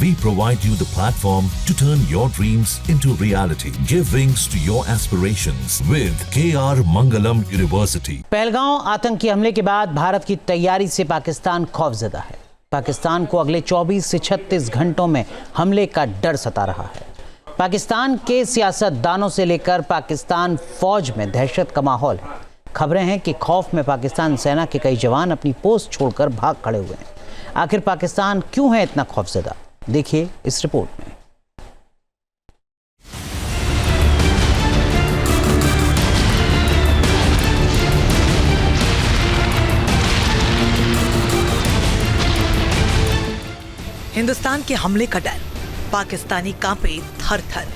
We provide you the platform to turn your dreams into reality. Give wings to your aspirations with KR Mangalam University. Pahalgam आतंकी हमले के बाद भारत की तैयारी से पाकिस्तान खौफजदा है। पाकिस्तान को अगले 24 से 36 घंटों में हमले का डर सता रहा है। पाकिस्तान के सियासतदानों से लेकर पाकिस्तान फौज में दहशत का माहौल है। खबरें हैं कि खौफ में पाकिस्तान सेना के कई जवान अपनी पोस्ट छोड़कर भाग खड़े हुए हैं। आखिर पाकिस्तान क्यों है इतना खौफजदा, देखिए इस रिपोर्ट में। हिंदुस्तान के हमले का डर, पाकिस्तानी कांपे थर-थर।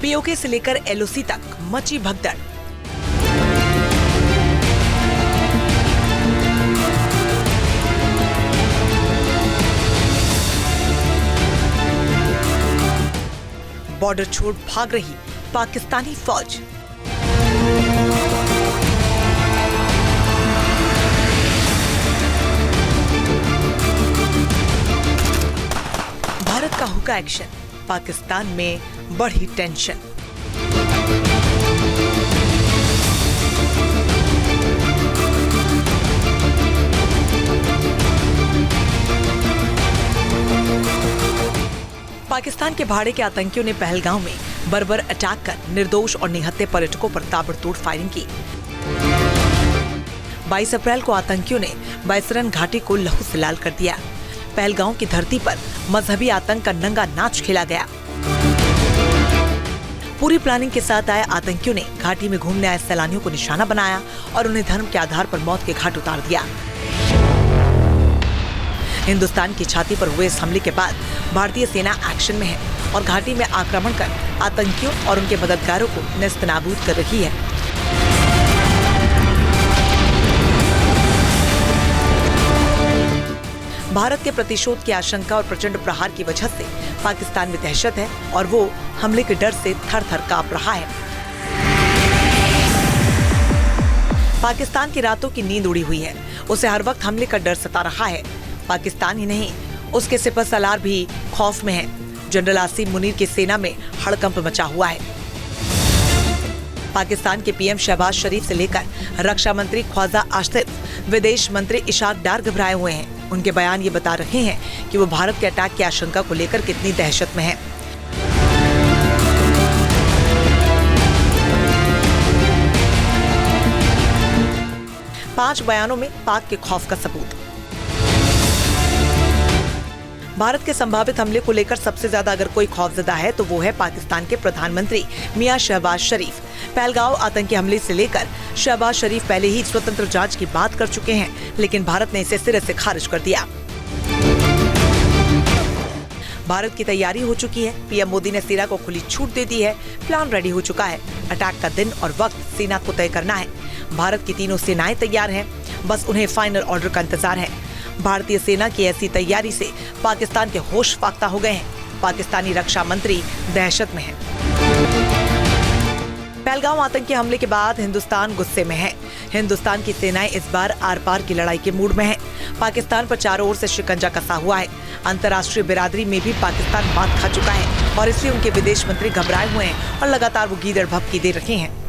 पीओके से लेकर एलओसी तक मची भगदड़। बॉर्डर छोड़ भाग रही पाकिस्तानी फौज। भारत का हुक्का एक्शन, पाकिस्तान में बढ़ी टेंशन। पाकिस्तान के भाड़े के आतंकियों ने पहलगांव में बर्बर अटैक कर निर्दोष और निहत्थे पर्यटकों पर ताबड़तोड़ फायरिंग की। 22 अप्रैल को आतंकियों ने बैसरन घाटी को लहू से लाल कर दिया। पहलगांव की धरती पर मजहबी आतंक का नंगा नाच खेला गया। पूरी प्लानिंग के साथ आए आतंकियों ने घाटी में घूमने आए सैलानियों को निशाना बनाया और उन्हें धर्म के आधार पर मौत के घाट उतार दिया। हिंदुस्तान की छाती पर हुए इस हमले के बाद भारतीय सेना एक्शन में है और घाटी में आक्रमण कर आतंकियों और उनके मददगारों को नेस्तनाबूद कर रही है। भारत के प्रतिशोध की आशंका और प्रचंड प्रहार की वजह से पाकिस्तान में दहशत है और वो हमले के डर से थर-थर कांप रहा है। पाकिस्तान की रातों की नींद उड़ी हुई है। उसे हर वक्त हमले का डर सता रहा है। पाकिस्तान ही नहीं, उसके सिपहसालार भी खौफ में है। जनरल आसिम मुनीर की सेना में हड़कंप मचा हुआ है। पाकिस्तान के पीएम शहबाज शरीफ से लेकर रक्षा मंत्री ख्वाजा आसिफ, विदेश मंत्री इशाक डार घबराए हुए हैं। उनके बयान ये बता रहे हैं कि वो भारत के अटैक की आशंका को लेकर कितनी दहशत में है। पांच बयानों में पाक के खौफ का सबूत। भारत के संभावित हमले को लेकर सबसे ज्यादा अगर कोई खौफजदा है तो वो है पाकिस्तान के प्रधानमंत्री मियां शहबाज शरीफ। पहलगांव आतंकी हमले से लेकर शहबाज शरीफ पहले ही स्वतंत्र जांच की बात कर चुके हैं, लेकिन भारत ने इसे सिरे से खारिज कर दिया। भारत की तैयारी हो चुकी है। पीएम मोदी ने सेना को खुली छूट दे दी है। प्लान रेडी हो चुका है। अटैक का दिन और वक्त सेना को तय करना है। भारत की तीनों सेनाएं तैयार हैं, बस उन्हें फाइनल ऑर्डर का इंतजार है। भारतीय सेना की ऐसी तैयारी से पाकिस्तान के होश फाख्ता हो गए हैं। पाकिस्तानी रक्षा मंत्री दहशत में हैं। पहलगांव आतंकी हमले के बाद हिंदुस्तान गुस्से में है। हिंदुस्तान की सेनाएं इस बार आर पार की लड़ाई के मूड में है। पाकिस्तान पर चारों ओर से शिकंजा कसा हुआ है। अंतर्राष्ट्रीय बिरादरी में भी पाकिस्तान मात खा चुका है और इसलिए उनके विदेश मंत्री घबराए हुए हैं और लगातार वो गीदड़ भभकी दे रहे हैं।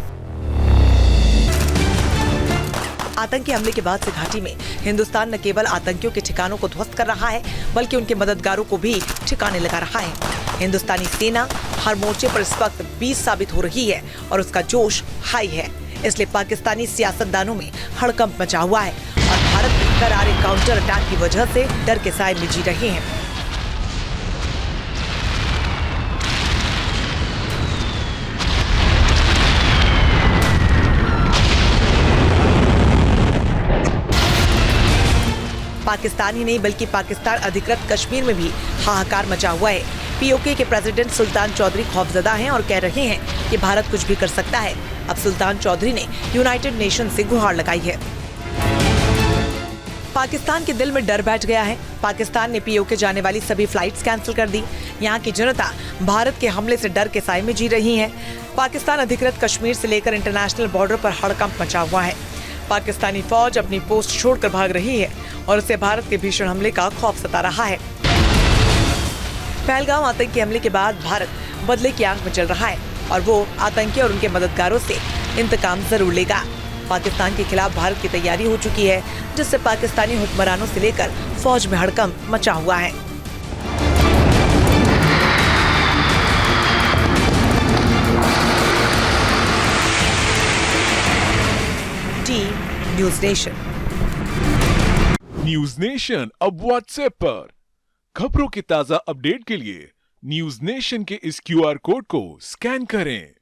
आतंकी हमले के बाद से घाटी में हिंदुस्तान न केवल आतंकियों के ठिकानों को ध्वस्त कर रहा है, बल्कि उनके मददगारों को भी ठिकाने लगा रहा है। हिंदुस्तानी सेना हर मोर्चे पर इस वक्त 20 साबित हो रही है और उसका जोश हाई है। इसलिए पाकिस्तानी सियासतदानों में हड़कंप मचा हुआ है और भारत के करारे काउंटर अटैक की वजह से डर के साए में जी रहे हैं। पाकिस्तान ही नहीं बल्कि पाकिस्तान अधिकृत कश्मीर में भी हाहाकार मचा हुआ है। पीओके के प्रेसिडेंट सुल्तान चौधरी खौफजदा हैं और कह रहे हैं कि भारत कुछ भी कर सकता है। अब सुल्तान चौधरी ने यूनाइटेड नेशन से गुहार लगाई है। पाकिस्तान के दिल में डर बैठ गया है। पाकिस्तान ने पीओके जाने वाली सभी फ्लाइट्स कैंसिल कर दी। यहाँ की जनता भारत के हमले से डर के साए में जी रही है। पाकिस्तान अधिकृत कश्मीर से लेकर इंटरनेशनल बॉर्डर पर हड़कंप मचा हुआ है। पाकिस्तानी फौज अपनी पोस्ट छोड़कर भाग रही है और उसे भारत के भीषण हमले का खौफ सता रहा है। पहलगाम आतंकी हमले के बाद भारत बदले की आंख में चल रहा है और वो आतंकी और उनके मददगारों से इंतकाम जरूर लेगा। पाकिस्तान के खिलाफ भारत की तैयारी हो चुकी है, जिससे पाकिस्तानी हुक्मरानों से लेकर फौज में हड़कंप मचा हुआ है। News nation. न्यूज़ नेशन अब व्हाट्सएप पर खबरों की ताजा अपडेट के लिए न्यूज़ नेशन के इस QR कोड को स्कैन करें।